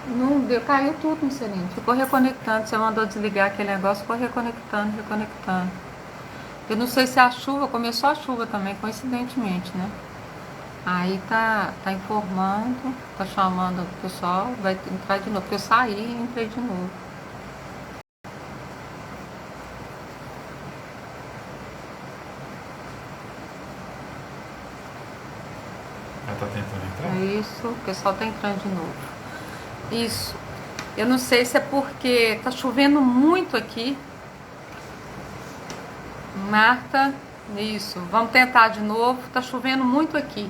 Não deu, caiu tudo no cilindro. Ficou reconectando. Você mandou desligar aquele negócio, ficou reconectando, reconectando. Eu não sei se a chuva, começou a chuva também, coincidentemente, né? Aí tá informando, tá chamando o pessoal, vai entrar de novo. Porque eu saí e entrei de novo. Ela tá tentando entrar? É isso, o pessoal tá entrando de novo. Isso. Eu não sei se é porque tá chovendo muito aqui. Marta, isso. Vamos tentar de novo. Tá chovendo muito aqui.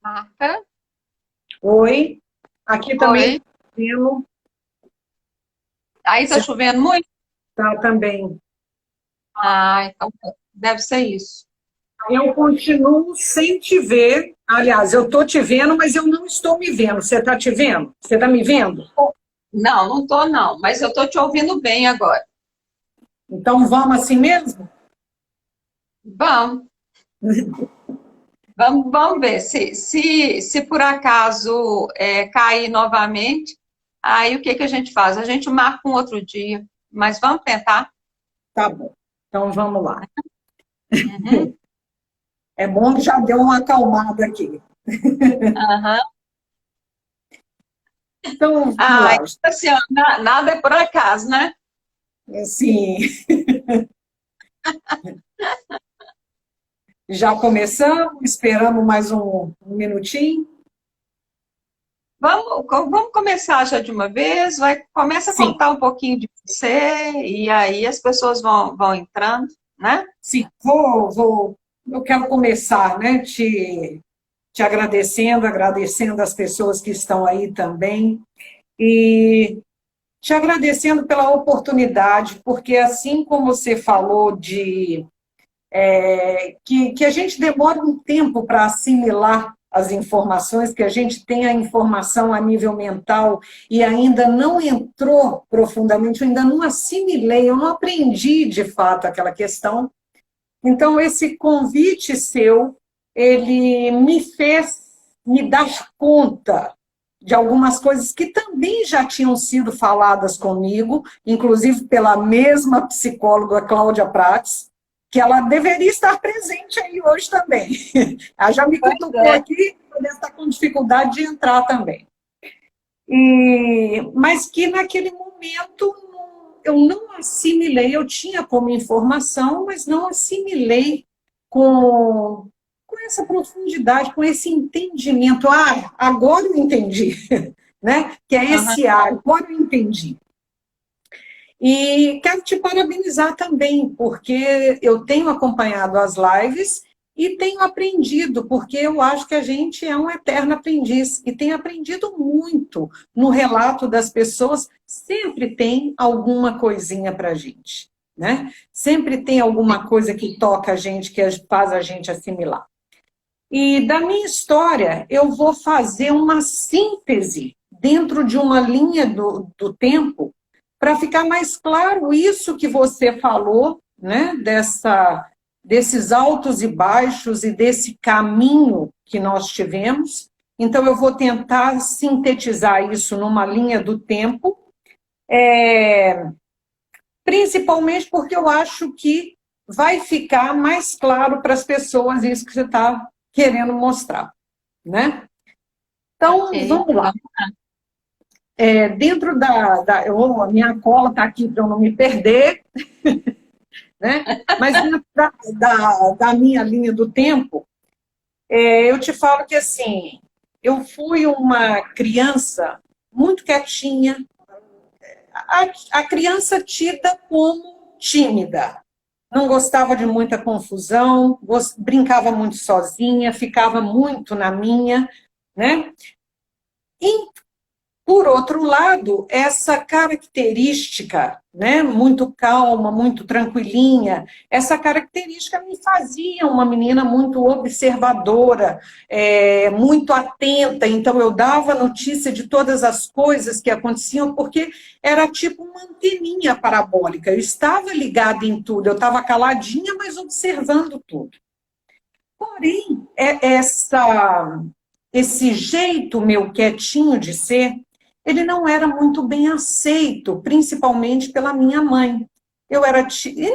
Marta? Oi, aqui também Oi. está chovendo. Aí tá Você chovendo muito? está também. Ah, então deve ser isso. Eu continuo sem te ver. Aliás, eu estou te vendo, mas eu não estou me vendo. Você está te vendo? Você está me vendo? Não, não tô não, mas eu tô te ouvindo bem agora. Então vamos assim mesmo? Vamos, vamos ver. Se por acaso cair novamente, aí o que que a gente faz? A gente marca um outro dia, mas vamos tentar. Tá bom. Então vamos lá. Uhum. É bom que já deu uma acalmada aqui. Aham. Então vamos Ah, lá. então, assim, ó, nada é por acaso, né? Assim, já começamos, esperamos mais um minutinho. Vamos começar já de uma vez. Começa a Sim, contar um pouquinho de você, e aí as pessoas vão entrando, né? sim. Eu quero começar, né, te agradecendo, agradecendo as pessoas que estão aí também, e te agradecendo pela oportunidade, porque assim como você falou que a gente demora um tempo para assimilar as informações, que a gente tem a informação a nível mental e ainda não entrou profundamente, eu ainda não assimilei, eu não aprendi de fato aquela questão. Então, esse convite seu, ele me fez me dar conta de algumas coisas que também já tinham sido faladas comigo, inclusive pela mesma psicóloga Cláudia Prates, que ela deveria estar presente aí hoje também. Ela já me Pois cutucou é. aqui, deve estar com dificuldade de entrar também. Mas que naquele momento eu não assimilei, eu tinha como informação, mas não assimilei com essa profundidade, com esse entendimento. Ah, agora eu entendi, né? Que é Aham. esse ar, agora eu entendi. E quero te parabenizar também, porque eu tenho acompanhado as lives e tenho aprendido, porque eu acho que a gente é um eterno aprendiz e tem aprendido muito no relato das pessoas, sempre tem alguma coisinha para a gente, né? Sempre tem alguma coisa que toca a gente, que faz a gente assimilar. E da minha história, eu vou fazer uma síntese dentro de uma linha do tempo para ficar mais claro isso que você falou, né? Desses altos e baixos e desse caminho que nós tivemos. Então, eu vou tentar sintetizar isso numa linha do tempo, principalmente porque eu acho que vai ficar mais claro para as pessoas isso que você está querendo mostrar, né? Então, Ok. vamos lá. Dentro a minha cola está aqui para eu não me perder, né? Mas dentro da minha linha do tempo, eu te falo que, assim, eu fui uma criança muito quietinha, a criança tida como tímida, não gostava de muita confusão, brincava muito sozinha, ficava muito na minha, né? por outro lado, essa característica, né, muito calma, muito tranquilinha, essa característica me fazia uma menina muito observadora, muito atenta, então eu dava notícia de todas as coisas que aconteciam, porque era tipo uma anteninha parabólica, eu estava ligada em tudo, eu estava caladinha, mas observando tudo. Porém, esse jeito meu quietinho de ser, ele não era muito bem aceito, principalmente pela minha mãe. Eu era tida, e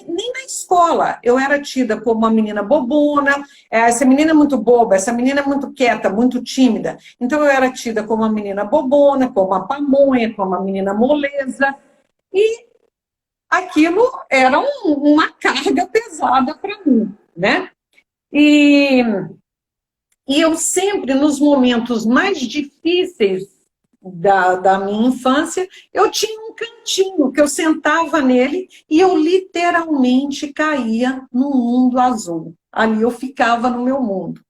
nem na escola, eu era tida como uma menina bobona, essa menina é muito boba, essa menina é muito quieta, muito tímida. Então eu era tida como uma menina bobona, como uma pamonha, como uma menina moleza, e aquilo era uma carga pesada para mim, né? E eu sempre, nos momentos mais difíceis da minha infância, eu tinha um cantinho que eu sentava nele e eu literalmente caía no mundo azul. Ali eu ficava no meu mundo.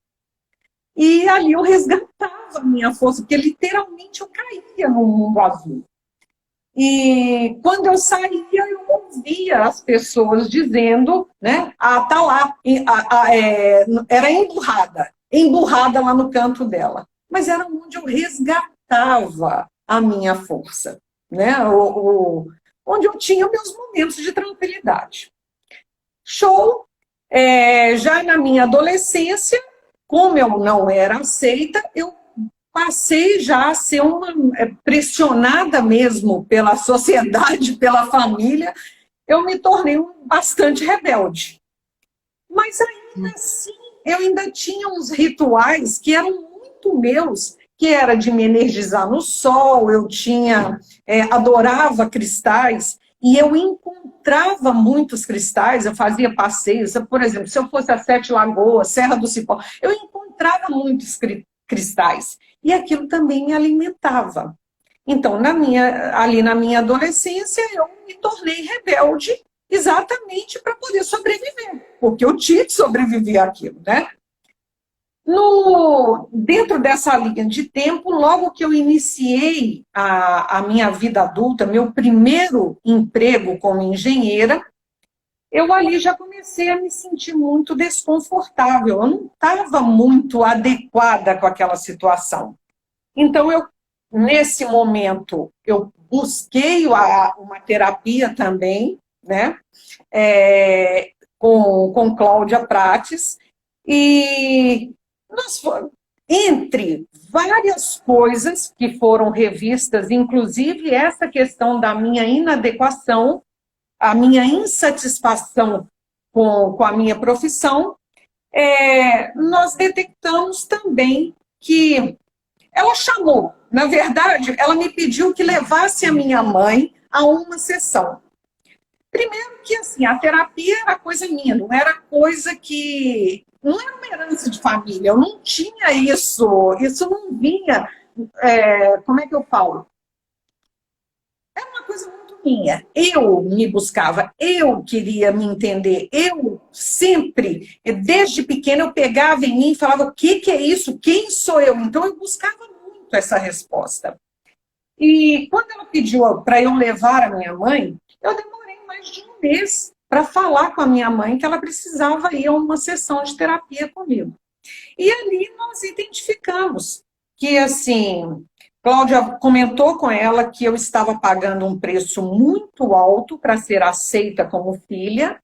E ali eu resgatava a minha força, porque literalmente eu caía no mundo azul. E quando eu saía, eu ouvia as pessoas dizendo, né, tá lá, era emburrada lá no canto dela. Mas era onde eu resgatava a minha força, né, onde eu tinha meus momentos de tranquilidade. Show! Já na minha adolescência, como eu não era aceita, eu passei já a ser pressionada mesmo pela sociedade, pela família, eu me tornei bastante rebelde. Mas ainda assim, eu ainda tinha uns rituais que eram muito meus, que era de me energizar no sol, eu adorava cristais, e eu encontrava muitos cristais, eu fazia passeios, por exemplo, se eu fosse a Sete Lagoas, Serra do Cipó, eu encontrava muitos cristais. E aquilo também me alimentava. Então, ali na minha adolescência, eu me tornei rebelde exatamente para poder sobreviver, porque eu tinha que sobreviver àquilo, né? Dentro dessa linha de tempo, logo que eu iniciei a minha vida adulta, meu primeiro emprego como engenheira, eu ali já comecei a me sentir muito desconfortável, eu não estava muito adequada com aquela situação. Então, nesse momento, eu busquei uma terapia também, né, com Cláudia Prates, e entre várias coisas que foram revistas, inclusive essa questão da minha inadequação, a minha insatisfação com a minha profissão, nós detectamos também que ela chamou, na verdade, ela me pediu que levasse a minha mãe a uma sessão. Primeiro que, assim, a terapia era coisa minha, não era coisa que... Não era uma herança de família, eu não tinha isso não vinha... como é que eu falo? Era uma coisa muito minha. Eu me buscava, eu queria me entender, eu sempre, desde pequena, eu pegava em mim e falava, o que é isso? Quem sou eu? Então, eu buscava muito essa resposta. E quando ela pediu para eu levar a minha mãe, eu demorei mais de um mês para falar com a minha mãe que ela precisava ir a uma sessão de terapia comigo. E ali nós identificamos que, assim, Cláudia comentou com ela que eu estava pagando um preço muito alto para ser aceita como filha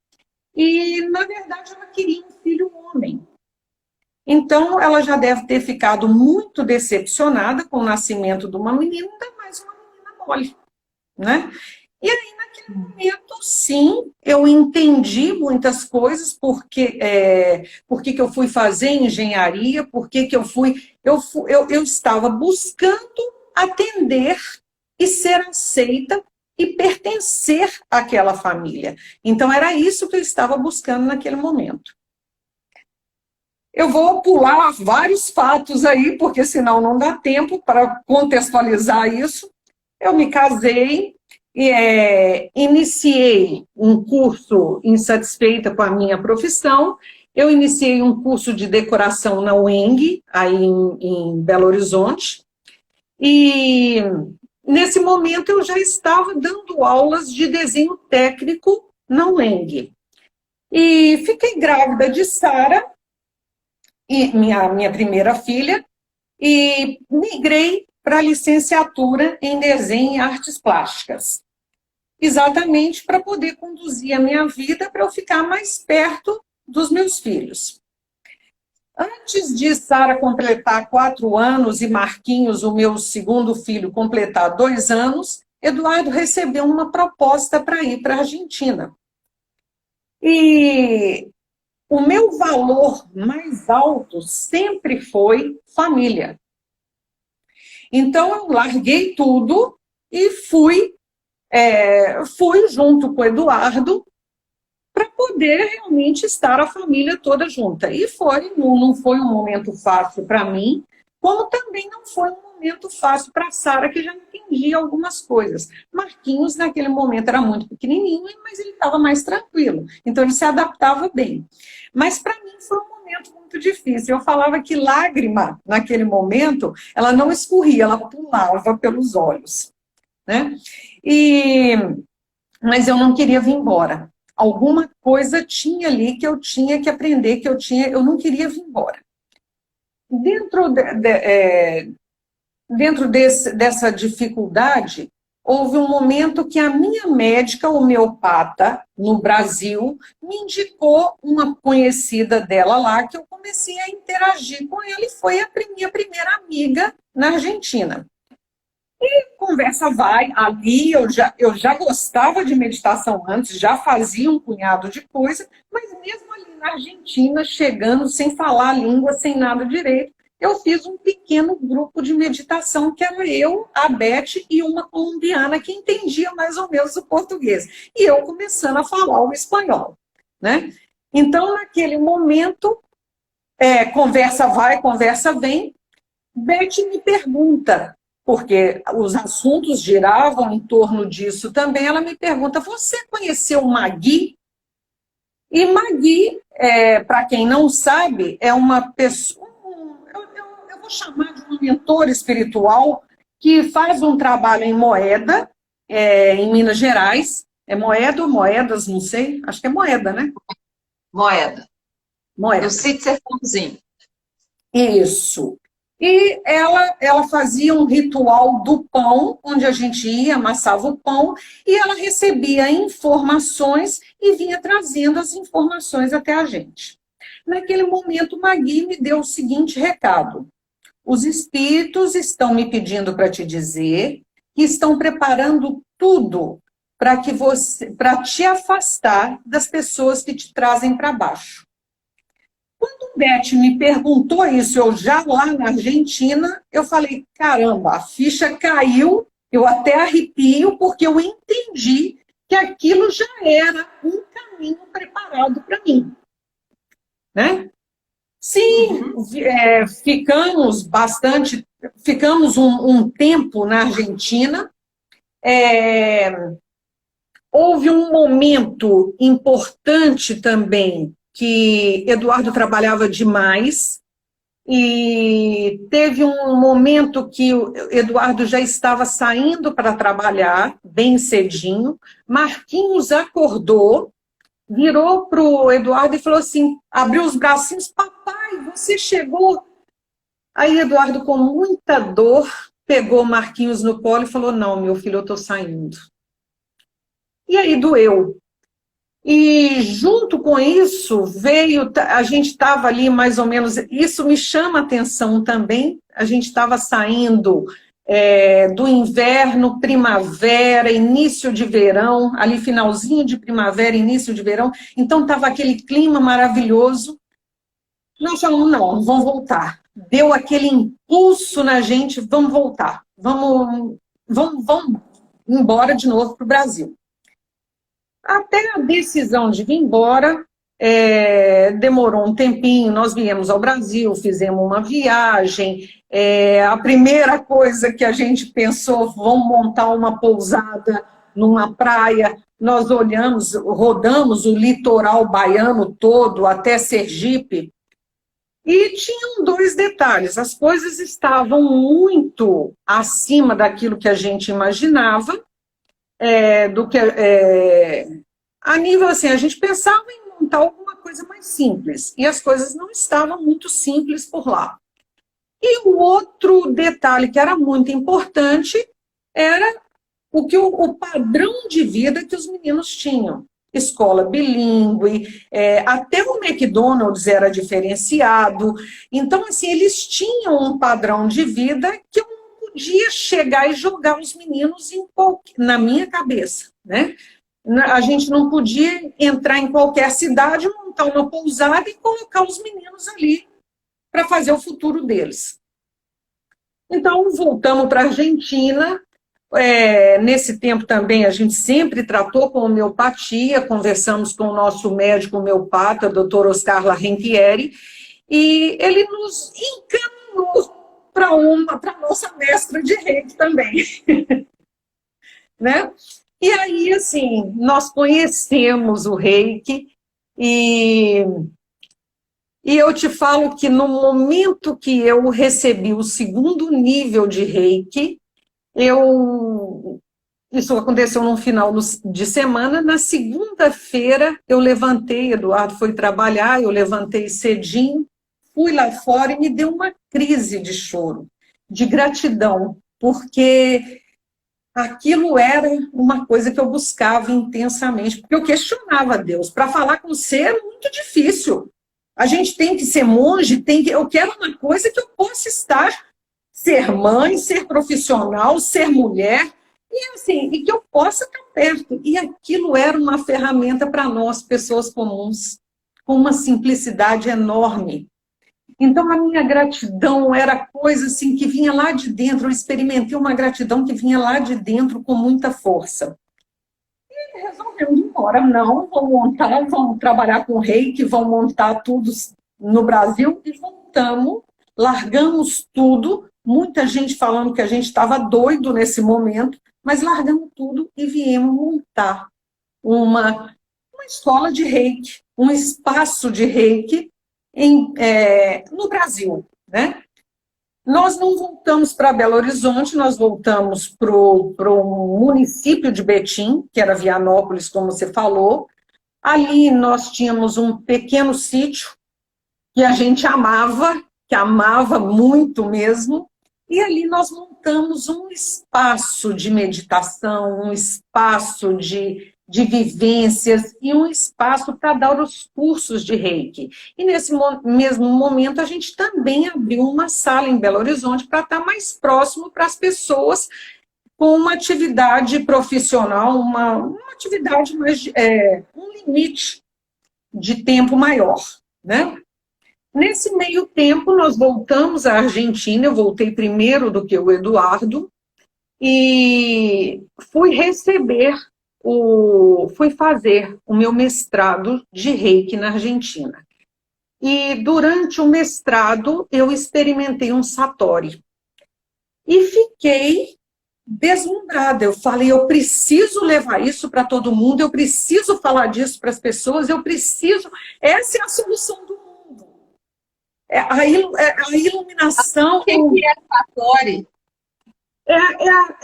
e, na verdade, ela queria um filho homem. Então, ela já deve ter ficado muito decepcionada com o nascimento de uma menina, ainda mais uma menina mole, né? E aí, naquele momento, sim, eu entendi muitas coisas, porque que eu fui fazer engenharia, porque que eu estava buscando atender e ser aceita e pertencer àquela família. Então, era isso que eu estava buscando naquele momento. Eu vou pular vários fatos aí, porque senão não dá tempo para contextualizar isso. Eu me casei, iniciei um curso insatisfeita com a minha profissão, eu iniciei um curso de decoração na UENG, aí em Belo Horizonte, E nesse momento eu já estava dando aulas de desenho técnico na UENG. E fiquei grávida de Sara, e minha primeira filha, e migrei para a licenciatura em desenho e artes plásticas. Exatamente para poder conduzir a minha vida, para eu ficar mais perto dos meus filhos. Antes de Sara completar 4 anos e Marquinhos, o meu segundo filho, completar 2 anos, Eduardo recebeu uma proposta para ir para a Argentina. E o meu valor mais alto sempre foi família. Então, eu larguei tudo e fui junto com o Eduardo para poder realmente estar a família toda junta. E não foi um momento fácil para mim, como também não foi um momento fácil para a Sara, que já entendia algumas coisas. Marquinhos, naquele momento, era muito pequenininho, mas ele estava mais tranquilo. Então, ele se adaptava bem. Mas, para mim, foi um momento muito difícil. Eu falava que lágrima, naquele momento, ela não escorria, ela pulava pelos olhos, né? Mas eu não queria vir embora. Alguma coisa tinha ali que eu tinha que aprender, eu não queria vir embora. Dentro dessa dificuldade, houve um momento que a minha médica homeopata no Brasil me indicou uma conhecida dela lá, que eu comecei a interagir com ela, e foi a minha primeira amiga na Argentina. E conversa vai, ali eu já gostava de meditação antes, já fazia um punhado de coisa, mas mesmo ali na Argentina, chegando sem falar a língua, sem nada direito, eu fiz um pequeno grupo de meditação, que era eu, a Beth e uma colombiana que entendia mais ou menos o português. E eu começando a falar o espanhol, né? Então, naquele momento, conversa vai, conversa vem, Beth me pergunta, porque os assuntos giravam em torno disso também, ela me pergunta: você conheceu Magui? E Magui, para quem não sabe, é uma pessoa, eu vou chamar de um mentor espiritual, que faz um trabalho em Moeda, em Minas Gerais. É Moeda ou Moedas, não sei, acho que é Moeda, né? Moeda. Moeda. No Sítio Sertãozinho. Isso. E ela fazia um ritual do pão, onde a gente ia, amassava o pão, e ela recebia informações e vinha trazendo as informações até a gente. Naquele momento, Magui me deu o seguinte recado: os espíritos estão me pedindo para te dizer que estão preparando tudo para te afastar das pessoas que te trazem para baixo. Quando o Beth me perguntou isso, eu já lá na Argentina, eu falei: caramba, a ficha caiu, eu até arrepio, porque eu entendi que aquilo já era um caminho preparado para mim, né? Sim, ficamos um tempo na Argentina. Houve um momento importante também, que Eduardo trabalhava demais, e teve um momento que o Eduardo já estava saindo para trabalhar, bem cedinho. Marquinhos acordou, virou para o Eduardo e falou assim, abriu os bracinhos: papai, você chegou. Aí Eduardo, com muita dor, pegou Marquinhos no colo e falou: não, meu filho, eu estou saindo. E aí doeu. E junto com isso a gente estava ali mais ou menos, isso me chama a atenção também, a gente estava saindo do inverno, primavera, início de verão, ali finalzinho de primavera, início de verão, então estava aquele clima maravilhoso. Nós falamos: não, vamos voltar. Deu aquele impulso na gente: vamos voltar, vamos embora de novo para o Brasil. Até a decisão de vir embora, demorou um tempinho. Nós viemos ao Brasil, fizemos uma viagem. A primeira coisa que a gente pensou: vamos montar uma pousada numa praia. Nós rodamos o litoral baiano todo até Sergipe. E tinham dois detalhes: as coisas estavam muito acima daquilo que a gente imaginava, a nível assim, a gente pensava em montar alguma coisa mais simples, e as coisas não estavam muito simples por lá. E o outro detalhe que era muito importante era o padrão de vida que os meninos tinham. Escola bilíngue, até o McDonald's era diferenciado. Então, assim, eles tinham um padrão de vida que eu não podia chegar e jogar os meninos na minha cabeça, né? A gente não podia entrar em qualquer cidade, montar uma pousada e colocar os meninos ali para fazer o futuro deles. Então, voltamos para a Argentina. Nesse tempo também a gente sempre tratou com homeopatia, conversamos com o nosso médico homeopata, Dr. Oscar Larrentieri, e ele nos encaminhou para a nossa mestra de reiki também. Né? E aí, assim, nós conhecemos o reiki e eu te falo que no momento que eu recebi o segundo nível de reiki, isso aconteceu no final de semana. Na segunda-feira eu levantei, Eduardo foi trabalhar, eu levantei cedinho, fui lá fora e me deu uma crise de choro, de gratidão, porque aquilo era uma coisa que eu buscava intensamente, porque eu questionava Deus. Para falar com você é muito difícil. A gente tem que ser monge, eu quero uma coisa que eu possa ser mãe, ser profissional, ser mulher, e assim, e que eu possa estar perto. E aquilo era uma ferramenta para nós, pessoas comuns, com uma simplicidade enorme. Então, a minha gratidão era coisa assim que vinha lá de dentro. Eu experimentei uma gratidão que vinha lá de dentro com muita força. E resolvemos ir embora. Não, vamos trabalhar com reiki, vamos montar tudo no Brasil. E voltamos, largamos tudo. Muita gente falando que a gente estava doido nesse momento, mas largamos tudo e viemos montar uma escola de reiki, um espaço de reiki no Brasil, né? Nós não voltamos para Belo Horizonte, nós voltamos para o município de Betim, que era Vianópolis, como você falou. Ali nós tínhamos um pequeno sítio que a gente amava, que amava muito mesmo, e ali nós montamos um espaço de meditação, um espaço de vivências e um espaço para dar os cursos de reiki. E nesse mesmo momento a gente também abriu uma sala em Belo Horizonte para estar mais próximo para as pessoas com uma atividade profissional, uma atividade mais, um limite de tempo maior, né? Nesse meio tempo, nós voltamos à Argentina. Eu voltei primeiro do que o Eduardo e fui fazer o meu mestrado de reiki na Argentina. E durante o mestrado, eu experimentei um satori e fiquei deslumbrada. Eu falei, eu preciso levar isso para todo mundo, eu preciso falar disso para as pessoas, essa é a solução do mundo. A iluminação. O que é satori? É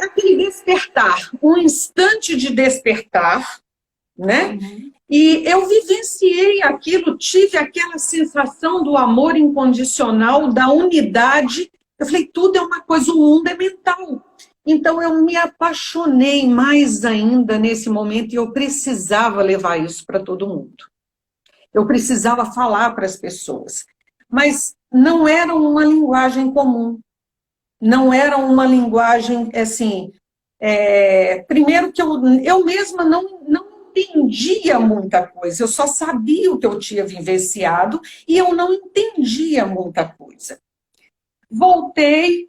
aquele despertar, um instante de despertar, né? Uhum. E eu vivenciei aquilo, tive aquela sensação do amor incondicional, da unidade. Eu falei, tudo é uma coisa, o mundo é mental. Então eu me apaixonei mais ainda nesse momento e eu precisava levar isso para todo mundo. Eu precisava falar para as pessoas. Mas não era uma linguagem comum. Não era uma linguagem, assim... primeiro que eu mesma não entendia muita coisa. Eu só sabia o que eu tinha vivenciado e eu não entendia muita coisa. Voltei,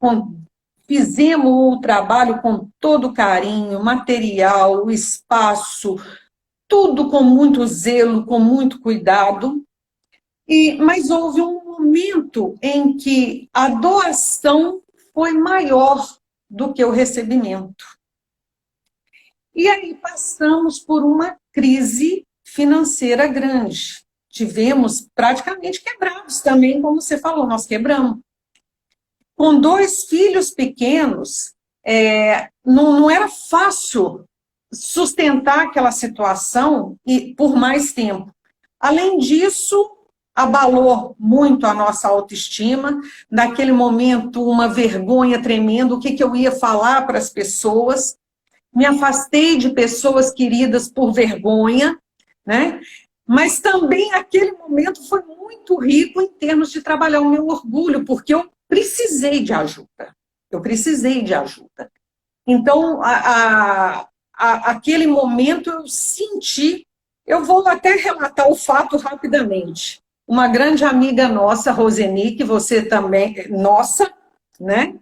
fizemos o trabalho com todo carinho, material, o espaço, tudo com muito zelo, com muito cuidado. Mas houve um momento em que a doação foi maior do que o recebimento. E aí passamos por uma crise financeira grande, tivemos praticamente quebrados também, como você falou, nós quebramos. Com 2 filhos pequenos, não era fácil sustentar aquela situação e por mais tempo. Além disso, abalou muito a nossa autoestima, naquele momento uma vergonha tremenda, o que eu ia falar para as pessoas, me afastei de pessoas queridas por vergonha, né? Mas também aquele momento foi muito rico em termos de trabalhar o meu orgulho, porque eu precisei de ajuda, Então, aquele momento eu senti, eu vou até relatar o fato rapidamente. Uma grande amiga nossa, Roseni, que você também, nossa, né?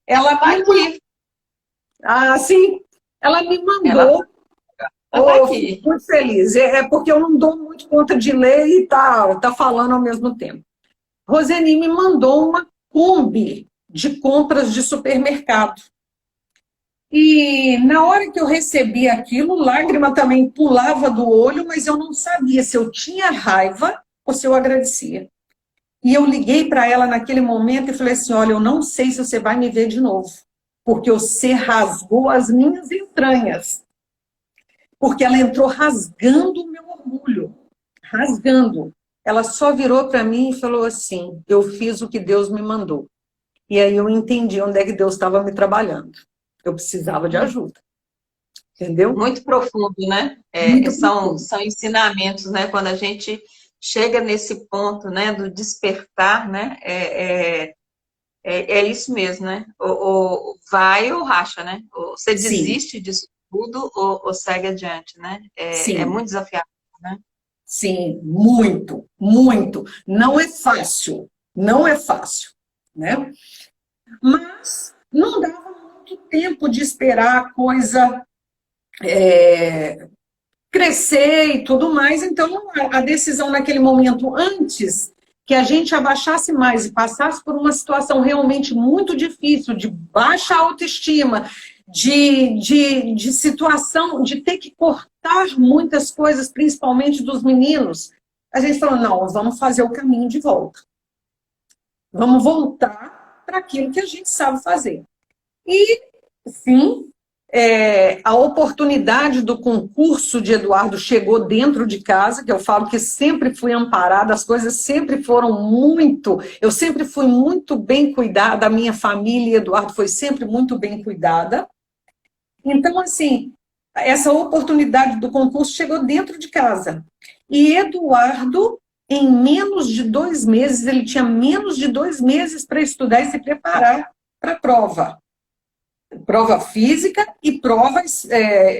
Ela Tá aqui. sim, ela me mandou. Ela tá aqui. Muito feliz. Porque eu não dou muito conta de ler e tá falando ao mesmo tempo. Roseni me mandou uma Kombi de compras de supermercado. E na hora que eu recebi aquilo, lágrima também pulava do olho, mas eu não sabia se eu tinha raiva ou se eu agradecia. E eu liguei para ela naquele momento e falei assim, olha, eu não sei se você vai me ver de novo, porque você rasgou as minhas entranhas. Porque ela entrou rasgando o meu orgulho, rasgando. Ela só virou para mim e falou assim, eu fiz o que Deus me mandou. E aí eu entendi onde é que Deus estava me trabalhando. Eu precisava de ajuda. Entendeu? Muito profundo, né? São ensinamentos, né? Quando a gente chega nesse ponto, né, do despertar, né? É isso mesmo, né? Ou vai ou racha, né? Ou você desiste disso tudo ou segue adiante, né? É muito desafiador, né? Sim, muito, muito. Não é fácil, né? Mas não dava muito tempo de esperar a coisa crescer e tudo mais, então a decisão naquele momento, antes que a gente abaixasse mais e passasse por uma situação realmente muito difícil, de baixa autoestima, de situação, de ter que cortar muitas coisas, principalmente dos meninos, a gente falou, não, vamos fazer o caminho de volta. Vamos voltar para aquilo que a gente sabe fazer. E, sim, a oportunidade do concurso de Eduardo chegou dentro de casa, que eu falo que sempre fui amparada, as coisas sempre foram muito... Eu sempre fui muito bem cuidada, a minha família, Eduardo, foi sempre muito bem cuidada. Então, assim, essa oportunidade do concurso chegou dentro de casa. E Eduardo, em menos de 2 meses, ele tinha menos de 2 meses para estudar e se preparar para a prova. Prova física e prova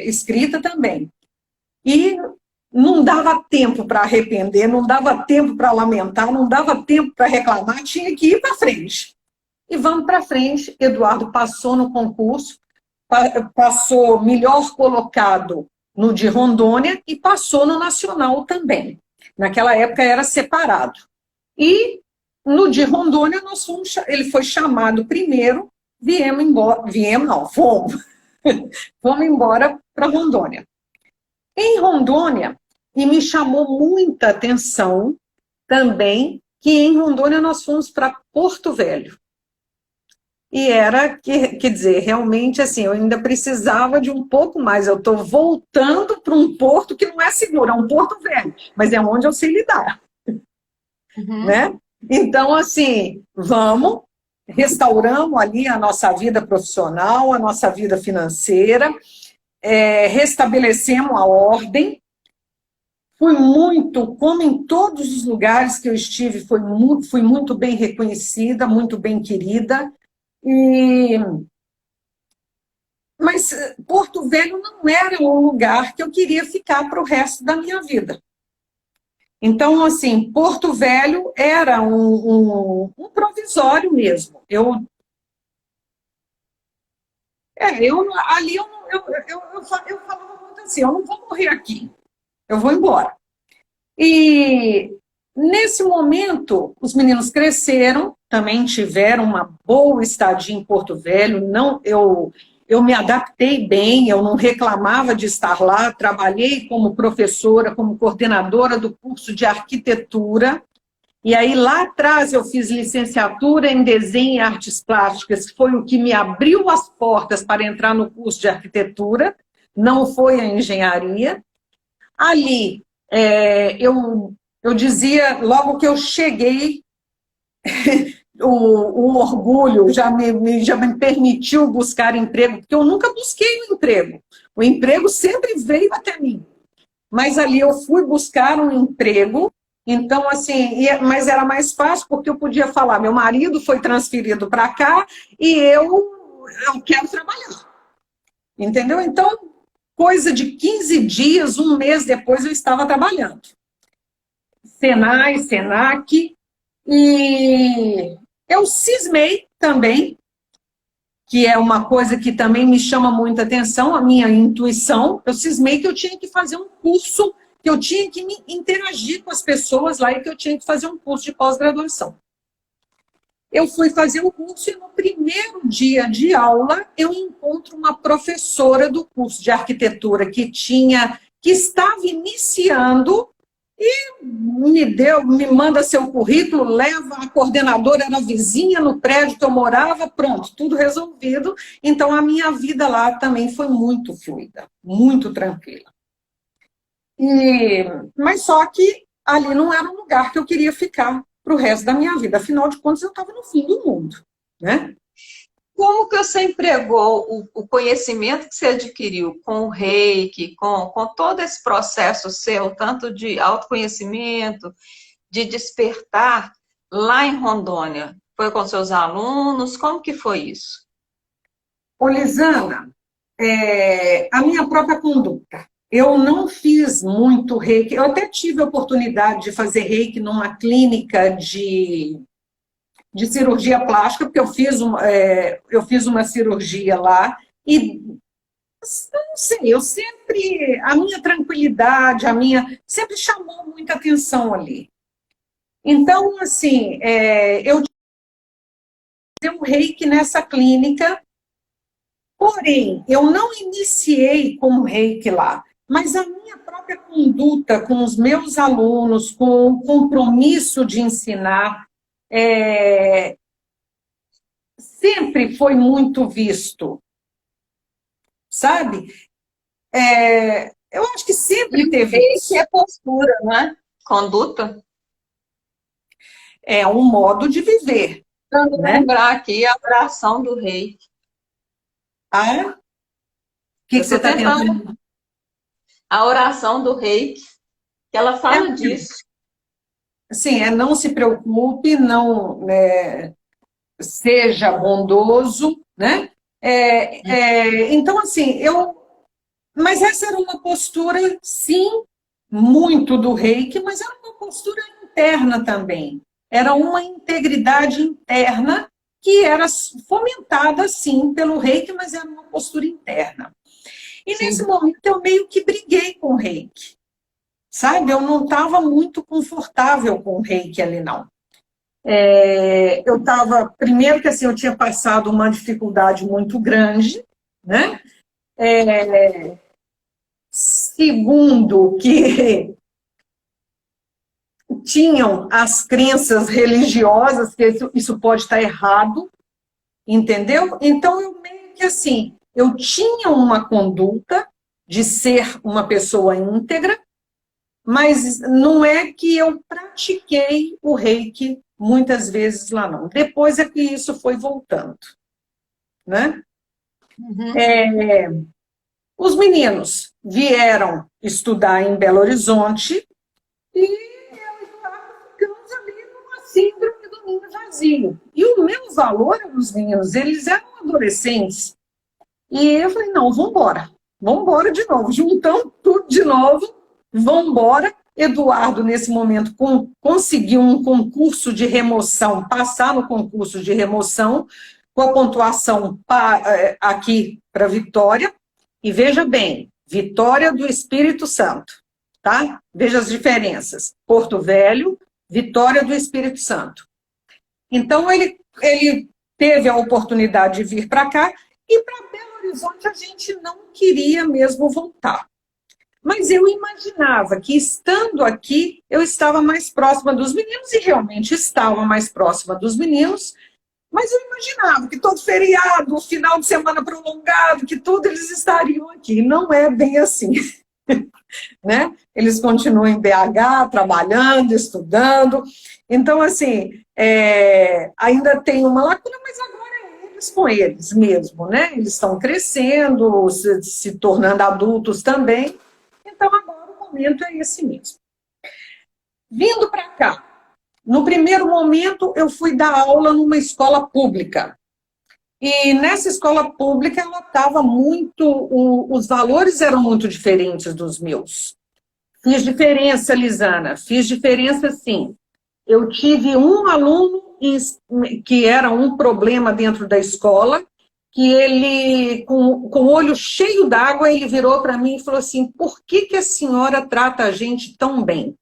escrita também. E não dava tempo para arrepender, não dava tempo para lamentar, não dava tempo para reclamar, tinha que ir para frente. E vamos para frente, Eduardo passou no concurso, passou melhor colocado no de Rondônia e passou no nacional também. Naquela época era separado. E no de Rondônia ele foi chamado primeiro, fomos embora para Rondônia. Em Rondônia, e me chamou muita atenção também que em Rondônia nós fomos para Porto Velho. E quer dizer, realmente assim, eu ainda precisava de um pouco mais. Eu estou voltando para um porto que não é seguro, é um Porto Velho, mas é onde eu sei lidar. Né? Então, assim, restauramos ali a nossa vida profissional, a nossa vida financeira, restabelecemos a ordem. Como em todos os lugares que eu estive, fui muito bem reconhecida, muito bem querida. Mas Porto Velho não era um lugar que eu queria ficar para o resto da minha vida. Então, assim, Porto Velho era um provisório mesmo. Ali eu falava muito assim, eu não vou morrer aqui, eu vou embora. E nesse momento, os meninos cresceram, também tiveram uma boa estadia em Porto Velho. eu me adaptei bem, eu não reclamava de estar lá, trabalhei como professora, como coordenadora do curso de arquitetura, e aí lá atrás eu fiz licenciatura em desenho e artes plásticas, que foi o que me abriu as portas para entrar no curso de arquitetura, não foi a engenharia. Ali, eu dizia, logo que eu cheguei, o orgulho já me permitiu buscar emprego, porque eu nunca busquei um emprego. O emprego sempre veio até mim. Mas ali eu fui buscar um emprego, então, assim, mas era mais fácil, porque eu podia falar, meu marido foi transferido para cá e eu quero trabalhar. Entendeu? Então, coisa de 15 dias, um mês depois, eu estava trabalhando. Senai, Senac, e eu cismei também, que é uma coisa que também me chama muita atenção, a minha intuição, eu cismei que eu tinha que fazer um curso, que eu tinha que me interagir com as pessoas lá e que eu tinha que fazer um curso de pós-graduação. Eu fui fazer o curso e no primeiro dia de aula eu encontro uma professora do curso de arquitetura que estava iniciando e me manda seu currículo, leva, a coordenadora era vizinha no prédio que eu morava, pronto, tudo resolvido. Então a minha vida lá também foi muito fluida, muito tranquila. Mas só que ali não era um lugar que eu queria ficar para o resto da minha vida. Afinal de contas, eu estava no fim do mundo, né? Como que você empregou o conhecimento que você adquiriu com o Reiki, com todo esse processo seu, tanto de autoconhecimento, de despertar, lá em Rondônia? Foi com seus alunos? Como que foi isso? Ô, Lisana, a minha própria conduta. Eu não fiz muito reiki, eu até tive a oportunidade de fazer reiki numa clínica de cirurgia plástica, porque eu fiz uma cirurgia lá, e não sei, a minha tranquilidade, sempre chamou muita atenção ali. Então, assim, eu tive um reiki nessa clínica, porém, eu não iniciei com reiki lá. Mas a minha própria conduta com os meus alunos, com o compromisso de ensinar, sempre foi muito visto, sabe? Eu acho que sempre teve isso. É postura, né? Conduta. É um modo de viver. Vamos lembrar aqui a oração do rei. O que você está tentando? A oração do rei, que ela fala disso. Sim, não se preocupe, não seja bondoso, né? Então, assim, mas essa era uma postura, sim, muito do reiki, mas era uma postura interna também. Era uma integridade interna que era fomentada, sim, pelo reiki, mas era uma postura interna. E sim, nesse momento eu meio que briguei com o reiki, sabe? Eu não estava muito confortável com o reiki ali, não. Eu estava, primeiro que assim, eu tinha passado uma dificuldade muito grande, né? Segundo, que tinham as crenças religiosas, que isso pode estar errado, entendeu? Então, eu meio que assim, eu tinha uma conduta de ser uma pessoa íntegra, mas não é que eu pratiquei o reiki muitas vezes lá, não. Depois é que isso foi voltando, né? Uhum. Os meninos vieram estudar em Belo Horizonte e eu estava ficando ali numa síndrome do ninho vazio. E o meu valor dos meninos, eles eram adolescentes. E eu falei, não, vamos embora de novo. Juntamos tudo de novo, vamos embora. Eduardo, nesse momento, conseguiu um concurso de remoção, passar no concurso de remoção, com a pontuação aqui para Vitória. E veja bem, Vitória do Espírito Santo, tá? Veja as diferenças. Porto Velho, Vitória do Espírito Santo. Então, ele teve a oportunidade de vir para cá, e para Belo Horizonte a gente não queria mesmo voltar. Mas eu imaginava que, estando aqui, eu estava mais próxima dos meninos, e realmente estava mais próxima dos meninos, mas eu imaginava que todo feriado, final de semana prolongado, que tudo eles estariam aqui. Não é bem assim. Né? Eles continuam em BH, trabalhando, estudando. Então, assim, ainda tem uma lacuna, mas agora é eles com eles mesmo, né? Eles estão crescendo, se tornando adultos também. Então, agora o momento é esse mesmo. Vindo para cá, no primeiro momento, eu fui dar aula numa escola pública. E nessa escola pública, ela estava muito... os valores eram muito diferentes dos meus. Fiz diferença, Lisana, fiz diferença sim. Eu tive um aluno que era um problema dentro da escola, que ele, com o olho cheio d'água, ele virou para mim e falou assim: por que a senhora trata a gente tão bem?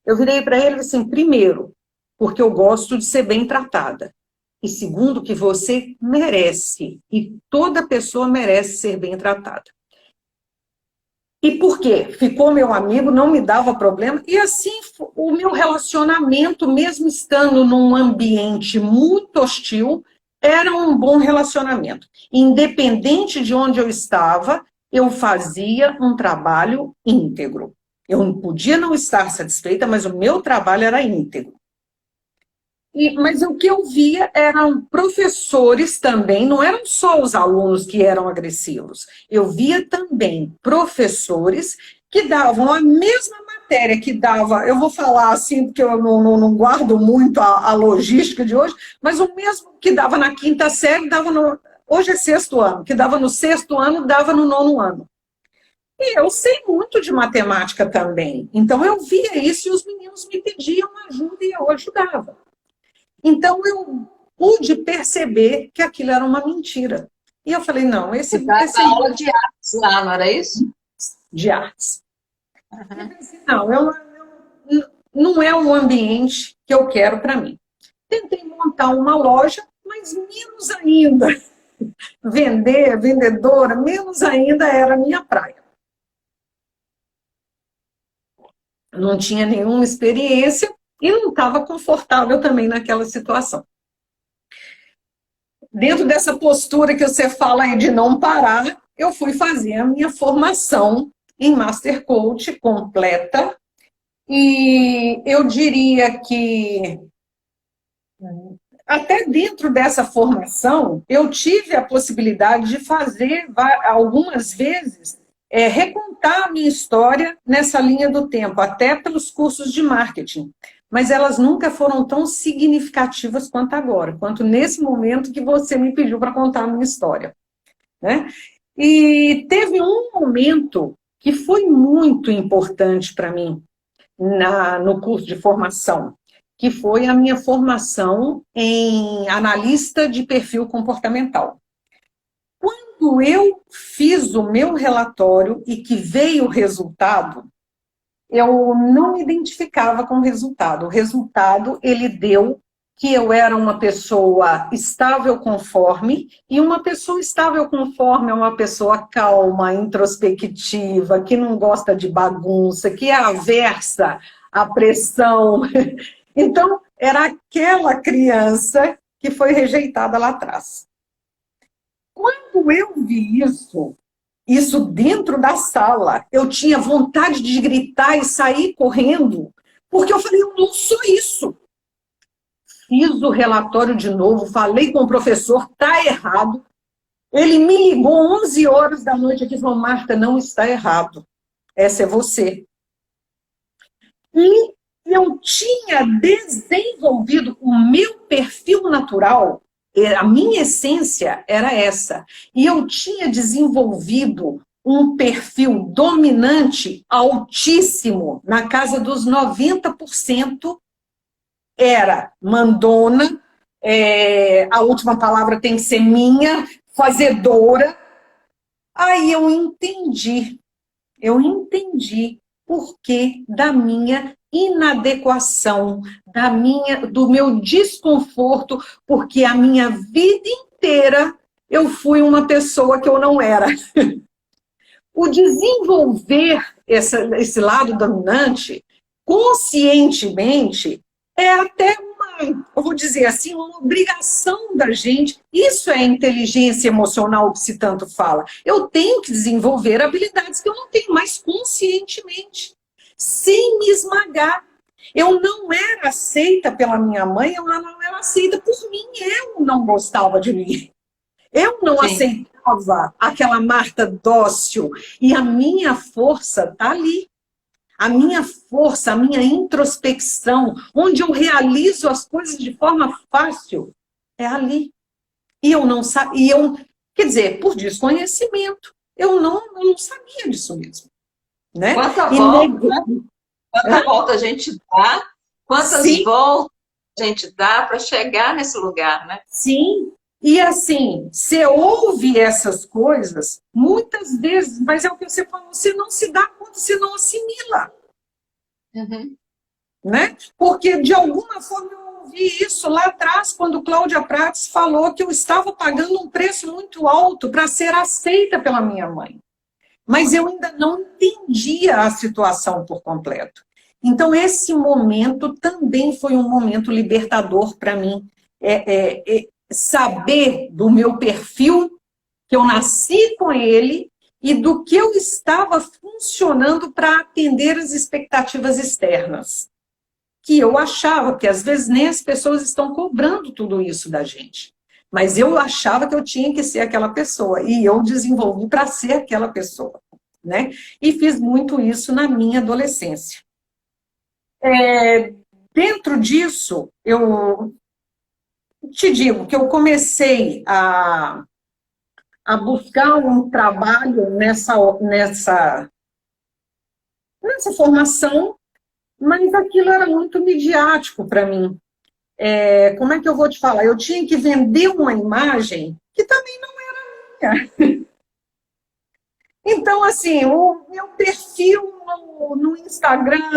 Eu virei para ele assim: primeiro, porque eu gosto de ser bem tratada. E segundo, que você merece. E toda pessoa merece ser bem tratada. E por quê? Ficou meu amigo, não me dava problema. E assim, o meu relacionamento, mesmo estando num ambiente muito hostil, era um bom relacionamento. Independente de onde eu estava, eu fazia um trabalho íntegro. Eu não podia não estar satisfeita, mas o meu trabalho era íntegro. Mas o que eu via eram professores também, não eram só os alunos que eram agressivos. Eu via também professores que davam a mesma matéria que dava, eu vou falar assim, porque eu não guardo muito a logística de hoje, mas o mesmo que dava na quinta série, dava hoje é sexto ano, que dava no sexto ano, dava no nono ano. E eu sei muito de matemática também. Então eu via isso e os meninos me pediam ajuda e eu ajudava. Então, eu pude perceber que aquilo era uma mentira. E eu falei, não, esse aula de artes lá, não era isso? De artes. Eu pensei, não é um ambiente que eu quero para mim. Tentei montar uma loja, mas menos ainda. Vendedora, menos ainda era a minha praia. Não tinha nenhuma experiência, e não estava confortável também naquela situação. Dentro dessa postura que você fala aí de não parar, eu fui fazer a minha formação em Master Coach completa, e eu diria que até dentro dessa formação, eu tive a possibilidade de fazer algumas vezes, recontar a minha história nessa linha do tempo, até pelos cursos de marketing. Mas elas nunca foram tão significativas quanto agora, quanto nesse momento que você me pediu para contar a minha história, né? E teve um momento que foi muito importante para mim no curso de formação, que foi a minha formação em analista de perfil comportamental. Quando eu fiz o meu relatório e que veio o resultado, eu não me identificava com o resultado. O resultado, ele deu que eu era uma pessoa estável conforme, e uma pessoa estável conforme é uma pessoa calma, introspectiva, que não gosta de bagunça, que é aversa à pressão. Então, era aquela criança que foi rejeitada lá atrás. Quando eu vi isso dentro da sala, eu tinha vontade de gritar e sair correndo, porque eu falei, eu não sou isso. Fiz o relatório de novo, falei com o professor, está errado. Ele me ligou 11 horas da noite aqui e falou, Marta, não está errado. Essa é você. E eu tinha desenvolvido o meu perfil natural, a minha essência era essa. E eu tinha desenvolvido um perfil dominante altíssimo, na casa dos 90%, era mandona, a última palavra tem que ser minha, fazedora. Aí eu entendi por que da minha inadequação, do meu desconforto, porque a minha vida inteira eu fui uma pessoa que eu não era. O desenvolver esse lado dominante, conscientemente, é até eu vou dizer assim, uma obrigação da gente. Isso é inteligência emocional que se tanto fala. Eu tenho que desenvolver habilidades que eu não tenho, mas conscientemente, sem me esmagar. Eu não era aceita pela minha mãe, eu não era aceita por mim, eu não gostava de mim. Eu não aceitava aquela Marta dócil, e a minha força está ali. A minha força, a minha introspecção, onde eu realizo as coisas de forma fácil, é ali. E eu não sabia, quer dizer, por desconhecimento, eu não sabia disso mesmo. Né? Quanta volta a gente dá, quantas voltas a gente dá para chegar nesse lugar, né? Sim. E assim, você ouve essas coisas, muitas vezes, mas é o que você falou, você não se dá conta, você não assimila. Uhum. Né? Porque, de alguma forma, eu ouvi isso lá atrás, quando Cláudia Prates falou que eu estava pagando um preço muito alto para ser aceita pela minha mãe. Mas eu ainda não entendia a situação por completo. Então, esse momento também foi um momento libertador para mim. Saber do meu perfil, que eu nasci com ele, e do que eu estava funcionando para atender as expectativas externas. Que eu achava, que às vezes nem as pessoas estão cobrando tudo isso da gente. Mas eu achava que eu tinha que ser aquela pessoa, e eu desenvolvi para ser aquela pessoa. Né? E fiz muito isso na minha adolescência. Dentro disso, eu te digo que eu comecei a buscar um trabalho nessa formação, mas aquilo era muito midiático para mim. Como é que eu vou te falar? Eu tinha que vender uma imagem que também não era minha. Então, assim, o meu perfil no Instagram,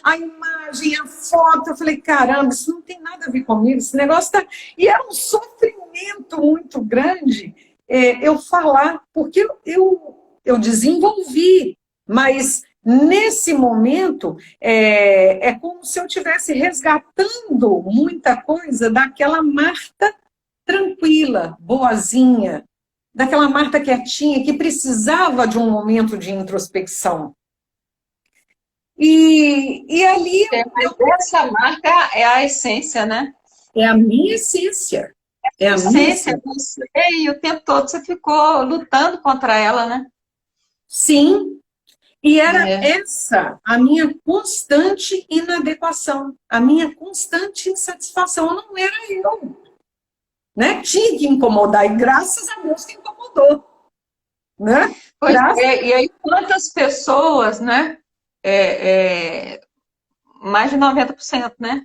a imagem, a foto, eu falei, caramba, isso não tem nada a ver comigo, esse negócio tá... E era um sofrimento muito grande eu falar, porque eu desenvolvi, mas nesse momento é como se eu estivesse resgatando muita coisa daquela Marta tranquila, boazinha, daquela Marta quietinha, que precisava de um momento de introspecção. E ali... Essa marca é a essência, né? É a minha essência. É a essência. Você, e o tempo todo você ficou lutando contra ela, né? Sim. E era essa a minha constante inadequação, a minha constante insatisfação. Não era eu. Né? Tinha que incomodar, e graças a Deus que incomodou. Né? E aí quantas pessoas, né? Mais de 90%, né?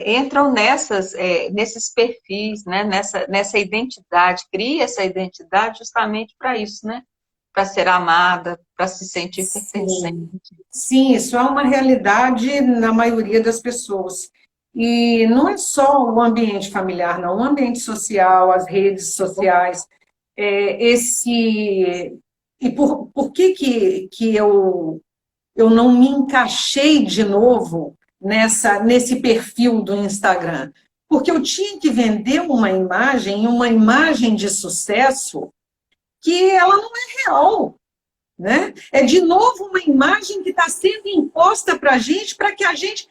Entram nesses perfis, né? Nessa identidade, cria essa identidade justamente para isso, né? Para ser amada, para se sentir pertencente. Sim, isso é uma realidade na maioria das pessoas. E não é só o ambiente familiar, não, o ambiente social, as redes sociais, E por que eu não me encaixei de novo nesse perfil do Instagram? Porque eu tinha que vender uma imagem de sucesso que ela não é real. Né? É de novo uma imagem que está sendo imposta para a gente, para que a gente...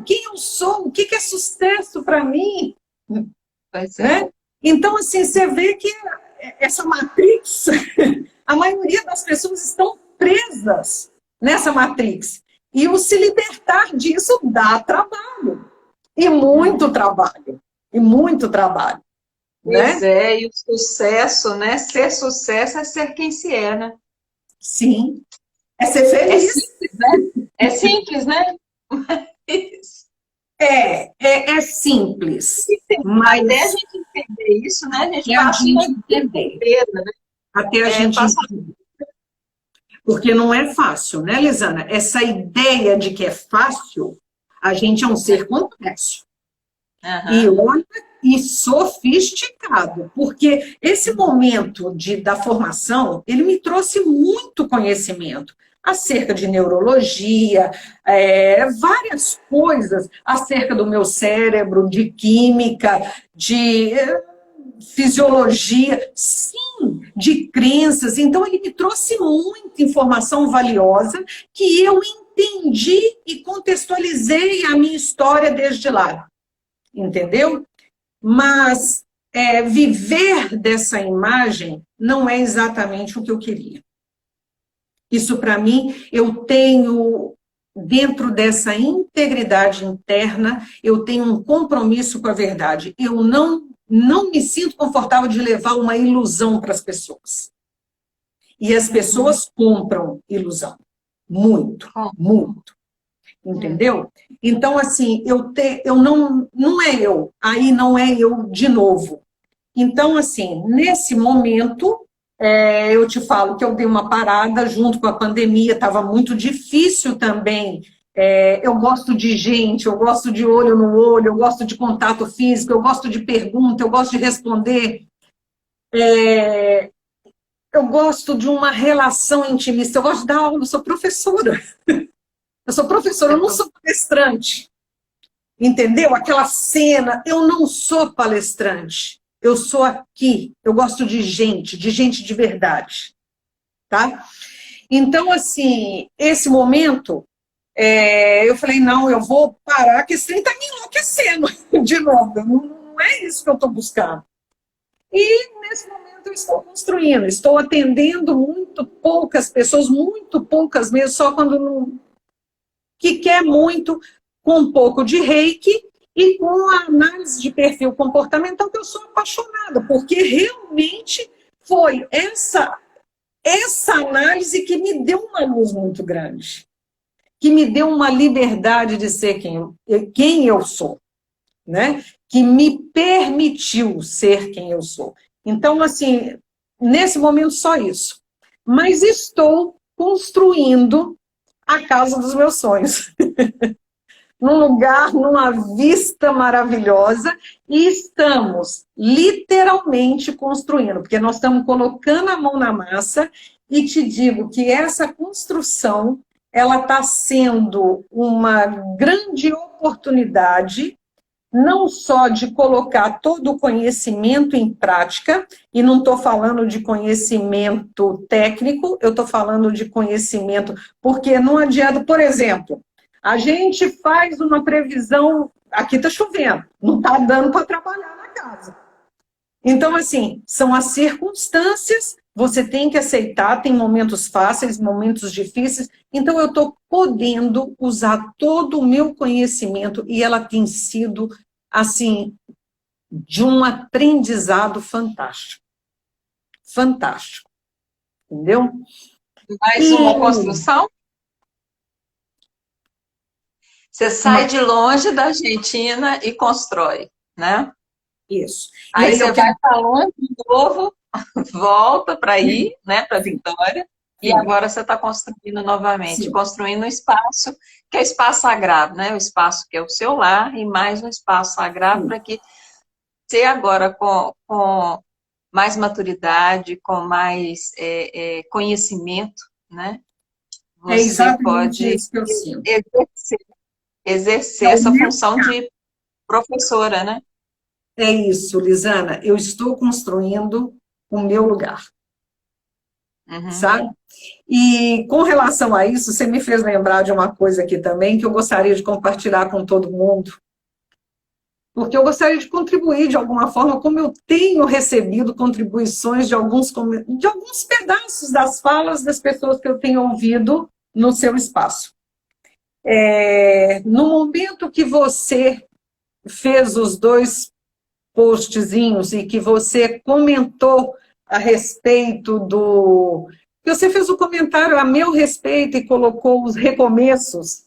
quem eu sou? O que é sucesso para mim? Né? Então, assim, você vê que essa matrix, a maioria das pessoas estão presas nessa matrix. E o se libertar disso dá trabalho. E muito trabalho. E muito trabalho. Pois né? E o sucesso, né? Ser sucesso é ser quem se é, né? Sim. É ser feliz. É simples, né? É simples. Mas até a gente entender isso, né? A gente passa entender. Né? Até a gente entender. Porque não é fácil, né, Lisana? Essa ideia de que é fácil, a gente é um ser complexo. E olha, e sofisticado. errado, porque esse momento da formação, ele me trouxe muito conhecimento acerca de neurologia, várias coisas acerca do meu cérebro, de química, de fisiologia, sim, de crenças. Então, ele me trouxe muita informação valiosa que eu entendi e contextualizei a minha história desde lá, entendeu? Mas viver dessa imagem não é exatamente o que eu queria. Isso, para mim, eu tenho, dentro dessa integridade interna, eu tenho um compromisso com a verdade. Eu não me sinto confortável de levar uma ilusão para as pessoas. E as pessoas compram ilusão. Muito, muito. Entendeu? Então, assim, eu não é eu, aí não é eu de novo. Então, assim, nesse momento, eu te falo que eu dei uma parada junto com a pandemia, estava muito difícil também. Eu gosto de gente, eu gosto de olho no olho, eu gosto de contato físico, eu gosto de pergunta, eu gosto de responder. Eu gosto de uma relação intimista, eu gosto de dar aula, eu sou professora. Eu sou professora, eu não sou palestrante. Entendeu? Aquela cena, eu não sou palestrante. Eu sou aqui, eu gosto de gente de verdade. Tá? Então, assim, esse momento, eu falei, não, eu vou parar, que esse trem está me enlouquecendo de novo. Não é isso que eu estou buscando. E, nesse momento, eu estou construindo, estou atendendo muito poucas pessoas, muito poucas mesmo, só quando não... que quer muito, com um pouco de reiki e com a análise de perfil comportamental, que eu sou apaixonada, porque realmente foi essa análise que me deu uma luz muito grande, que me deu uma liberdade de ser quem eu sou, né? Que me permitiu ser quem eu sou. Então, assim, nesse momento só isso. Mas estou construindo a casa dos meus sonhos. Num lugar, numa vista maravilhosa, e estamos literalmente construindo, porque nós estamos colocando a mão na massa, e te digo que essa construção, ela está sendo uma grande oportunidade, não só de colocar todo o conhecimento em prática, e não estou falando de conhecimento técnico, eu estou falando de conhecimento, porque não adianta, por exemplo, a gente faz uma previsão, aqui está chovendo, não está dando para trabalhar na casa. Então, assim, são as circunstâncias, você tem que aceitar, tem momentos fáceis, momentos difíceis, então eu estou podendo usar todo o meu conhecimento e ela tem sido, assim, de um aprendizado fantástico. Fantástico. Entendeu? Mais uma construção? Você sai de longe da Argentina e constrói, né? Isso. Aí você vai para longe de novo, volta para aí, né, para Vitória, e agora você está construindo novamente, construindo um espaço que é o espaço sagrado, né? O espaço que é o seu lar e mais um espaço sagrado para que você agora com mais maturidade, com mais conhecimento, né? Você pode exercer essa função de professora, né? É isso, Lisana. Eu estou construindo o meu lugar. Sabe? E com relação a isso, você me fez lembrar de uma coisa aqui também que eu gostaria de compartilhar com todo mundo. Porque eu gostaria de contribuir de alguma forma, como eu tenho recebido contribuições de alguns pedaços das falas das pessoas que eu tenho ouvido no seu espaço. No momento que você fez os 2 postzinhos e que você comentou a respeito que você fez o comentário a meu respeito e colocou os recomeços,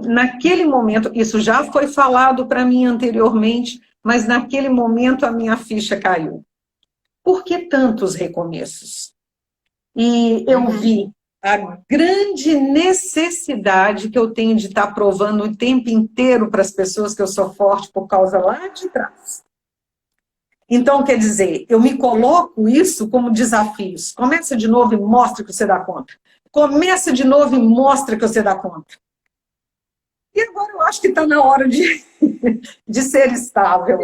naquele momento, isso já foi falado para mim anteriormente, mas naquele momento a minha ficha caiu. Por que tantos recomeços? E eu vi a grande necessidade que eu tenho de estar provando o tempo inteiro para as pessoas que eu sou forte por causa lá de trás. Então, quer dizer, eu me coloco isso como desafios. Começa de novo e mostra que você dá conta. Começa de novo e mostra que você dá conta. E agora eu acho que está na hora de ser estável.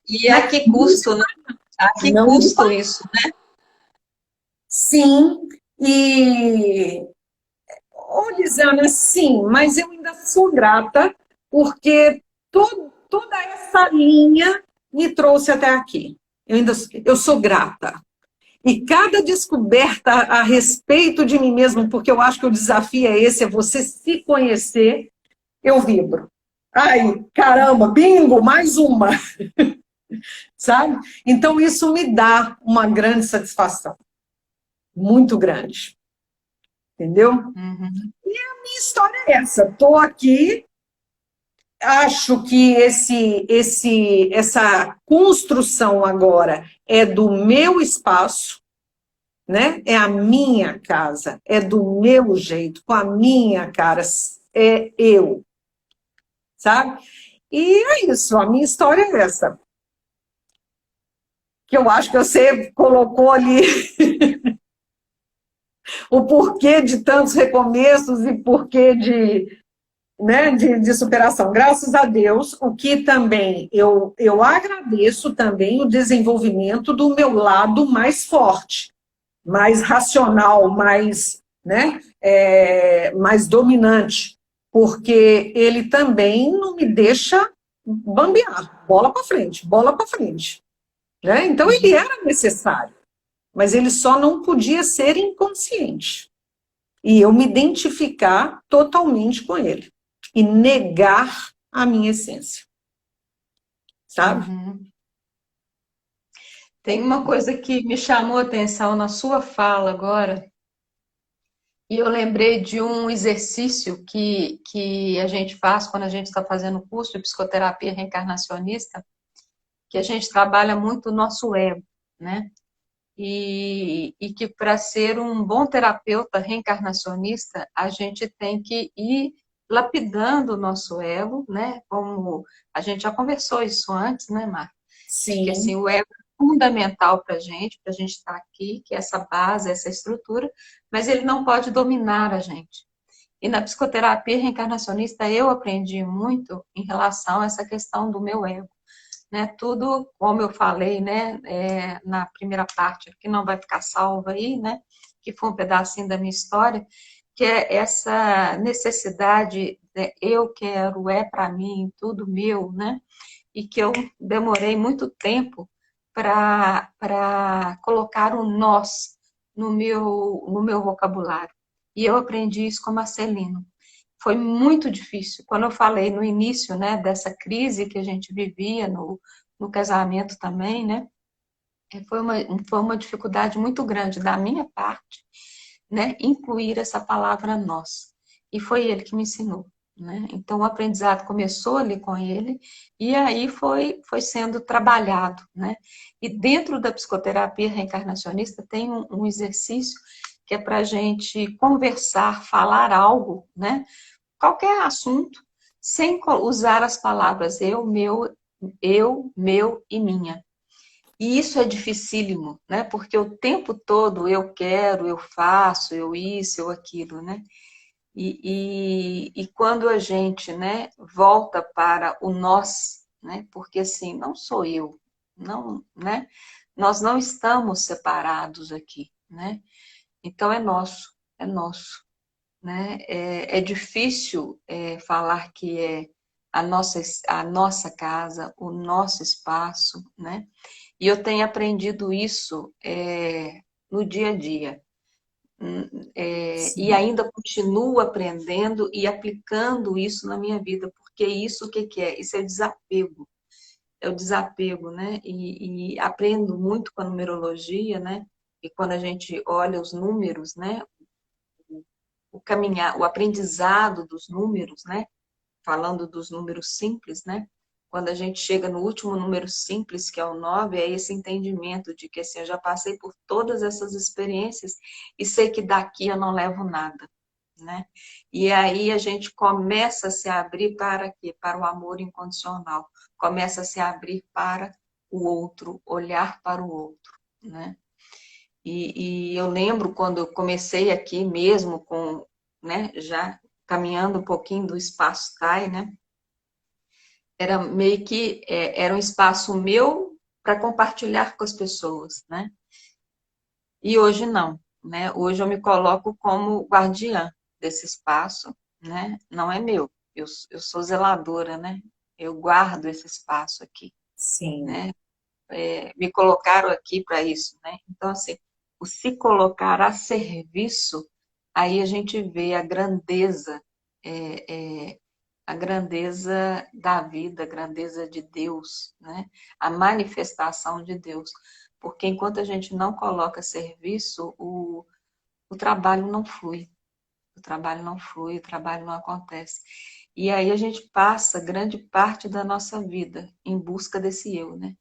E a que custo, né? A que Não, custo isso? sim, e, Lisana, sim, mas eu ainda sou grata, porque toda essa linha me trouxe até aqui. Eu sou grata. E cada descoberta a respeito de mim mesmo, porque eu acho que o desafio é esse, é você se conhecer, eu vibro. Ai, caramba, bingo, mais uma, sabe? Então isso me dá uma grande satisfação, muito grande, entendeu? Uhum. Minha história é essa, estou aqui, acho que essa construção agora é do meu espaço, né? É a minha casa, é do meu jeito, com a minha cara, é eu, sabe? E é isso, a minha história é essa. Que eu acho que você colocou ali o porquê de tantos recomeços e porquê né, de superação. Graças a Deus, o que também eu agradeço também o desenvolvimento do meu lado mais forte, mais racional, mais, né, mais dominante, porque ele também não me deixa bambear, bola para frente, bola para frente. Né? Então, ele era necessário, mas ele só não podia ser inconsciente. E eu me identificar totalmente com ele. E negar a minha essência. Sabe? Uhum. Tem uma coisa que me chamou a atenção na sua fala agora, e eu lembrei de um exercício que a gente faz quando a gente está fazendo o curso de psicoterapia reencarnacionista, que a gente trabalha muito o nosso ego, né? E que para ser um bom terapeuta reencarnacionista, a gente tem que ir lapidando o nosso ego, né? Como a gente já conversou isso antes, né, Marta? De que assim, Sim. o ego é fundamental para a gente estar aqui, que é essa base, essa estrutura, mas ele não pode dominar a gente. E na psicoterapia reencarnacionista eu aprendi muito em relação a essa questão do meu ego, né? Tudo, como eu falei, né, na primeira parte, que não vai ficar salva aí, né, que foi um pedacinho da minha história, que é essa necessidade, né, eu quero, é para mim, tudo meu, né, e que eu demorei muito tempo para colocar um nós no meu vocabulário. E eu aprendi isso com Marcelino. Foi muito difícil. Quando eu falei no início, né, dessa crise que a gente vivia no casamento também, né, foi uma dificuldade muito grande da minha parte, né, incluir essa palavra nós. E foi ele que me ensinou. Né? Então, o aprendizado começou ali com ele e aí foi sendo trabalhado. Né? E dentro da psicoterapia reencarnacionista tem um exercício que é para a gente conversar, falar algo, né? Qualquer assunto, sem usar as palavras eu, meu e minha. E isso é dificílimo, né? Porque o tempo todo eu quero, eu faço, eu isso, eu aquilo, né? E quando a gente, né, volta para o nós, né? Porque assim, não sou eu, não, né? Nós não estamos separados aqui, né? Então é nosso, é nosso. Né? É difícil falar que é a nossa casa, o nosso espaço, né? E eu tenho aprendido isso no dia a dia. E Sim. ainda continuo aprendendo e aplicando isso na minha vida, porque isso o que é? Isso é desapego. É o desapego, né? E aprendo muito com a numerologia, né? E quando a gente olha os números, né? O caminhar, o aprendizado dos números, né? Falando dos números simples, né? Quando a gente chega no último número simples, que é o 9, é esse entendimento de que assim, eu já passei por todas essas experiências e sei que daqui eu não levo nada, né? E aí a gente começa a se abrir para quê? Para o amor incondicional. Começa a se abrir para o outro, olhar para o outro, né? E eu lembro quando eu comecei aqui mesmo com, né, já caminhando um pouquinho do espaço TAI, né? Era meio que era um espaço meu para compartilhar com as pessoas, né? E hoje não, né? Hoje eu me coloco como guardiã desse espaço, né? Não é meu, eu sou zeladora, né? Eu guardo esse espaço aqui, Sim, né? Me colocaram aqui para isso, né? Então, assim, o se colocar a serviço, aí a gente vê a grandeza da vida, a grandeza de Deus, né? A manifestação de Deus. Porque enquanto a gente não coloca a serviço, o trabalho não flui. O trabalho não flui, o trabalho não acontece. E aí a gente passa grande parte da nossa vida em busca desse eu, né?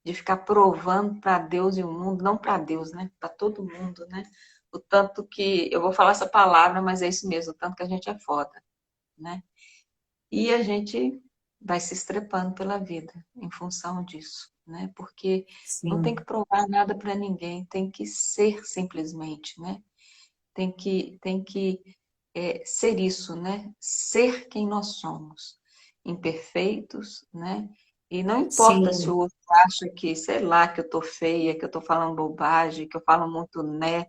De ficar provando para Deus e o mundo, não para Deus, né? Para todo mundo, né? O tanto que, eu vou falar essa palavra, mas é isso mesmo, o tanto que a gente é foda, né? E a gente vai se estrepando pela vida em função disso, né? Porque não tem sim, que provar nada para ninguém, tem que ser simplesmente, né? Tem que ser isso, né? Ser quem nós somos, imperfeitos, né? E não importa se sim. o outro acha que, sei lá, que eu tô feia, que eu tô falando bobagem, que eu falo muito né,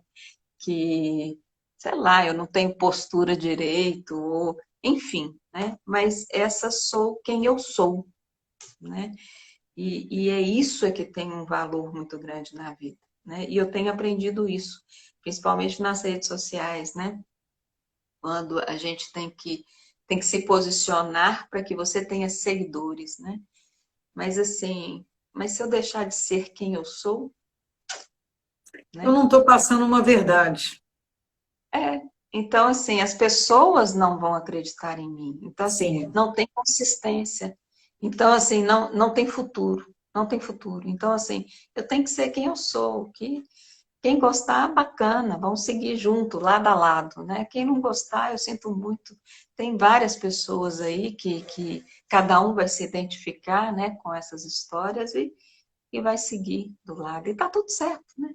que, sei lá, eu não tenho postura direito, ou, enfim, né? Mas essa sou quem eu sou, né? E é isso é que tem um valor muito grande na vida, né? E eu tenho aprendido isso, principalmente nas redes sociais, né? Quando a gente tem que se posicionar para que você tenha seguidores, né? Mas assim, mas se eu deixar de ser quem eu sou, Eu né? não estou passando uma verdade. É. Então, assim, as pessoas não vão acreditar em mim. Então, assim, Sim, não tem consistência. Então, assim, não tem futuro. Não tem futuro. Então, assim, eu tenho que ser quem eu sou. Que quem gostar, bacana, vamos seguir junto, lado a lado, né? Quem não gostar, eu sinto muito. Tem várias pessoas aí que cada um vai se identificar, né, com essas histórias e vai seguir do lado. E tá tudo certo, né?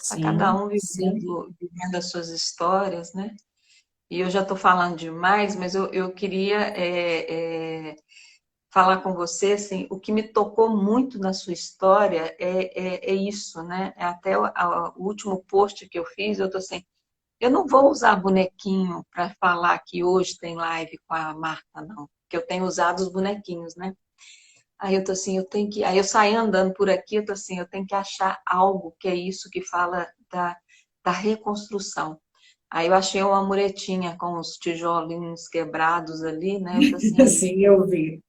Tá cada sim, um sim. vivendo as suas histórias, né? E eu já estou falando demais, mas eu queria falar com você, assim, o que me tocou muito na sua história é isso, né? É até o último post que eu fiz, eu tô assim, eu não vou usar bonequinho para falar que hoje tem live com a Marta, não, porque eu tenho usado os bonequinhos, né? Aí eu tô assim, aí eu saio andando por aqui, eu tô assim, eu tenho que achar algo que é isso que fala da reconstrução. Aí eu achei uma muretinha com os tijolinhos quebrados ali, né? Eu tô assim, é isso. Sim, eu vi.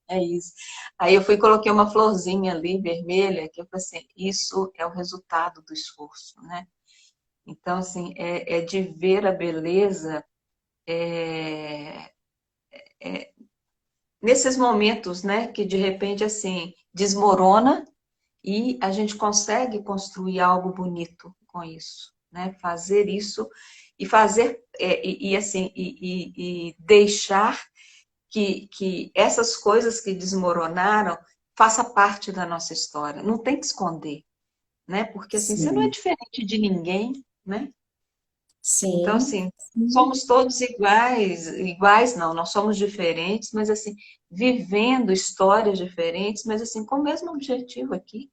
É isso. Aí eu fui e coloquei uma florzinha ali, vermelha, que eu falei assim, isso é o resultado do esforço, né? Então, assim, é de ver a beleza é, nesses momentos, né? Que de repente, assim, desmorona e a gente consegue construir algo bonito com isso, né? Fazer isso e fazer, assim, e deixar que essas coisas que desmoronaram faça parte da nossa história. Não tem que esconder, né? Porque assim, você não é Sim, diferente de ninguém, né? Então, sim, assim, sim. somos todos iguais, iguais não, nós somos diferentes, mas assim, vivendo histórias diferentes, mas assim, com o mesmo objetivo aqui,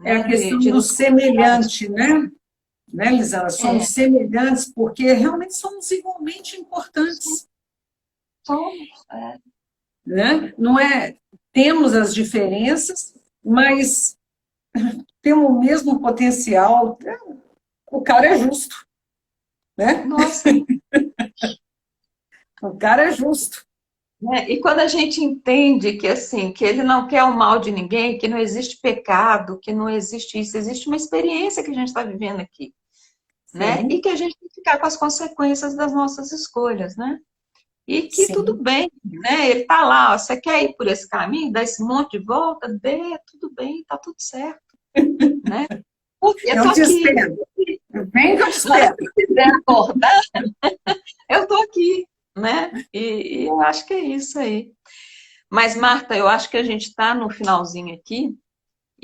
É a né? De, questão de do nos colocarmos. semelhante, né, Lisana? É, Somos semelhantes porque realmente somos igualmente importantes, somos, né? Não é, temos as diferenças, mas temos o mesmo potencial. O cara é justo, né? nossa, O cara é justo. né? E quando a gente entende que assim, que ele não quer o mal de ninguém, que não existe pecado, que não existe isso, existe uma experiência que a gente está vivendo aqui, né? E Sim, que a gente tem que ficar com as consequências das nossas escolhas, né? E que tudo sim. bem, né? Ele tá lá, ó, você quer ir por esse caminho, dar esse monte de volta, dê, tudo bem, tá tudo certo, né? Eu tô Eu te aqui. espero. Vem que eu te Na hora espero. que você quiser acordar, eu tô aqui, né? E eu acho que é isso aí. Mas, Marta, eu acho que a gente está no finalzinho aqui.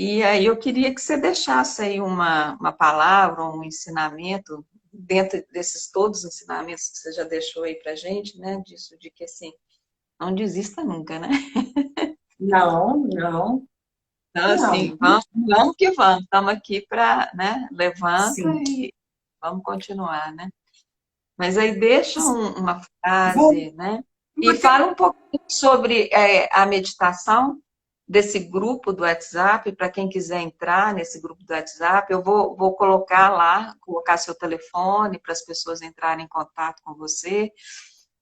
E aí eu queria que você deixasse aí uma palavra, um ensinamento, dentro desses todos os ensinamentos que você já deixou aí pra gente, né? Disso de que, assim, não desista nunca, né? Não, não, Então, não. assim, vamos que vamos. Estamos aqui para, né? Levanta Sim. e vamos continuar, né? Mas aí deixa uma Vou, frase, né? E fala um pouquinho sobre a meditação desse grupo do WhatsApp, para quem quiser entrar nesse grupo do WhatsApp, eu vou colocar lá, colocar seu telefone para as pessoas entrarem em contato com você,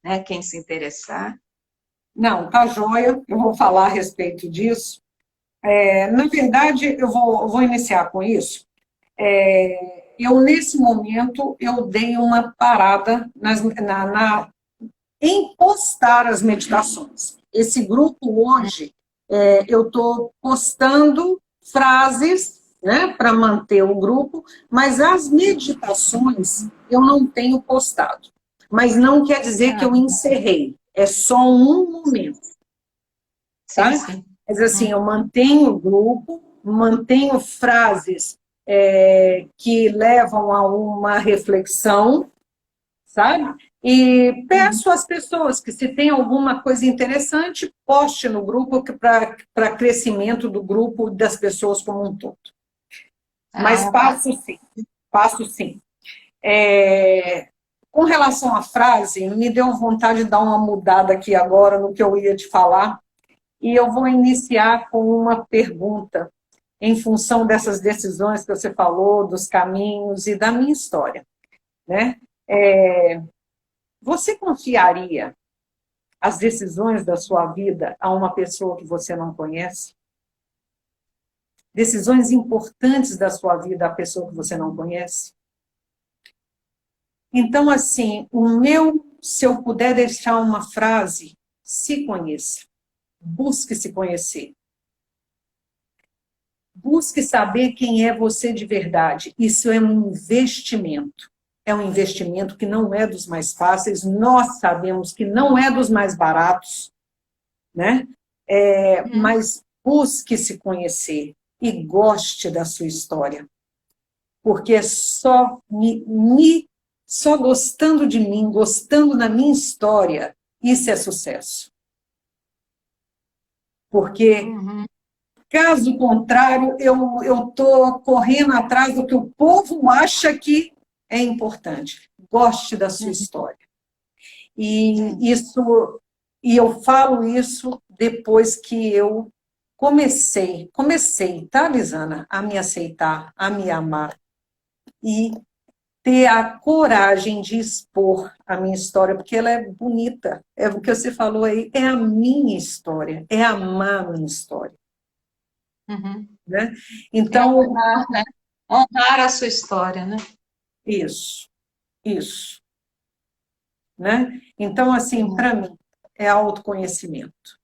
né? Quem se interessar. não, tá joia, eu vou falar a respeito disso. Na verdade, eu vou iniciar com isso. Nesse momento, eu dei uma parada em postar as meditações. Esse grupo hoje, eu estou postando frases, né, para manter o grupo, mas as meditações eu não tenho postado. Mas não quer dizer que eu encerrei, é só um momento, Sim, tá? sim. Mas assim, eu mantenho o grupo, mantenho frases que levam a uma reflexão, sabe? E peço às pessoas que, se tem alguma coisa interessante, poste no grupo para crescimento do grupo das pessoas como um todo. Mas Tá. passo sim, passo sim. Com relação à frase, me deu vontade de dar uma mudada aqui agora no que eu ia te falar, e eu vou iniciar com uma pergunta, em função dessas decisões que você falou, dos caminhos e da minha história, né? Você confiaria as decisões da sua vida a uma pessoa que você não conhece? Decisões importantes da sua vida a pessoa que você não conhece? Então, assim, se eu puder deixar uma frase, se conheça. Busque se conhecer. Busque saber quem é você de verdade. Isso é um investimento. É um investimento que não é dos mais fáceis, nós sabemos que não é dos mais baratos, né? Mas busque se conhecer e goste da sua história. Porque só gostando de mim, gostando da minha história, isso é sucesso. Porque, caso contrário, eu estou correndo atrás do que o povo acha que é importante. Goste da sua história. E eu falo isso depois que eu comecei, tá, Lisana, a me aceitar, a me amar e ter a coragem de expor a minha história, porque ela é bonita. É o que você falou aí, é a minha história, é amar a minha história. Né? Então, Honrar, né? Honrar a sua história, né? isso. Né? Então, assim, para mim, é autoconhecimento.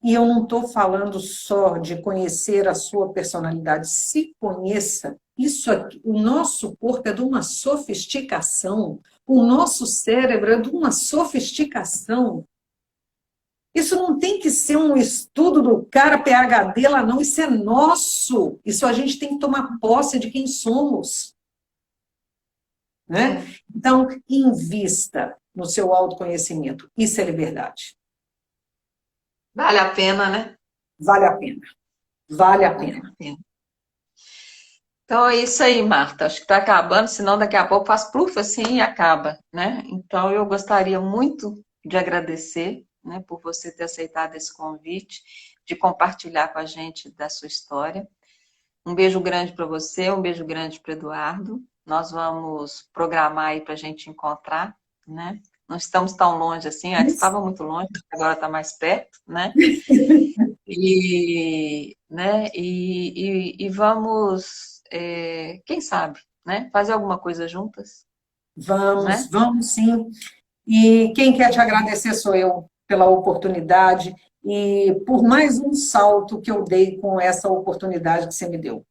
E eu não estou falando só de conhecer a sua personalidade. Se conheça, isso aqui, o nosso corpo é de uma sofisticação, o nosso cérebro é de uma sofisticação. Isso não tem que ser um estudo do cara PhD lá, não. Isso é nosso. Isso a gente tem que tomar posse de quem somos. Né? Então, invista no seu autoconhecimento. Isso é liberdade. Vale a pena, né? Vale a pena. Vale a pena. Então é isso aí, Marta. Acho que está acabando, senão daqui a pouco faz pluf assim e acaba, né? Então eu gostaria muito de agradecer, né, por você ter aceitado esse convite, de compartilhar com a gente da sua história. Um beijo grande para você, um beijo grande para o Eduardo. Nós vamos programar aí para a gente encontrar, né? Não estamos tão longe assim, antes estava muito longe, agora está mais perto, né? E vamos, quem sabe, né? Fazer alguma coisa juntas. Vamos, Né? vamos sim. E quem quer te agradecer sou eu pela oportunidade e por mais um salto que eu dei com essa oportunidade que você me deu.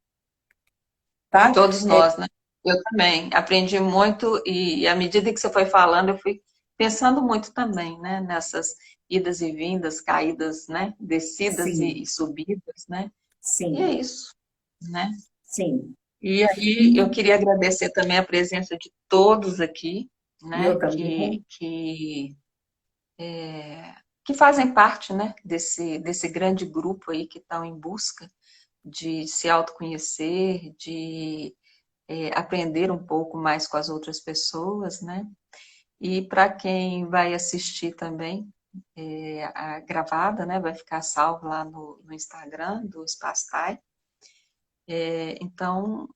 Tá? Todos nós, né? Eu também aprendi muito e à medida que você foi falando, eu fui pensando muito também, né? Nessas idas e vindas, caídas, né? Descidas Sim, e subidas, né? E é sim. isso. né? Sim, E aí eu queria agradecer também a presença de todos aqui, né? eu também. Que fazem parte, né, desse grande grupo aí que estão em busca de se autoconhecer, de aprender um pouco mais com as outras pessoas, né? E para quem vai assistir também a gravada, né, vai ficar salvo lá no Instagram do Espaço Tai. Então,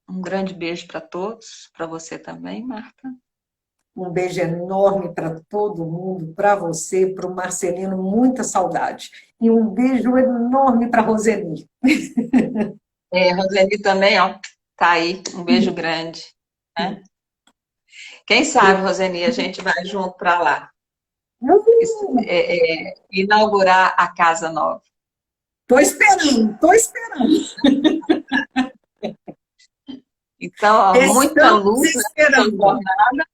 um grande beijo para todos, para você também, Marta. Um beijo enorme para todo mundo, para você, para o Marcelino, muita saudade. E um beijo enorme para a Roseli. Roseli também, ó, tá aí, um beijo grande, né? Quem sabe, Roseli, a gente vai junto para lá, inaugurar a casa nova. Estou esperando, estou esperando. Então, ó, muita Estamos luz nessa esperando. jornada,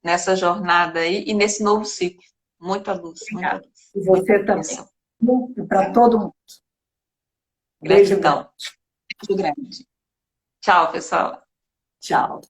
nessa jornada aí e nesse novo ciclo. Muita luz, muita Obrigada. luz, E muita você também. bênção. Muito para todo mundo. Beijo grande. Gratidão. Beijo grande. Tchau, pessoal. Tchau.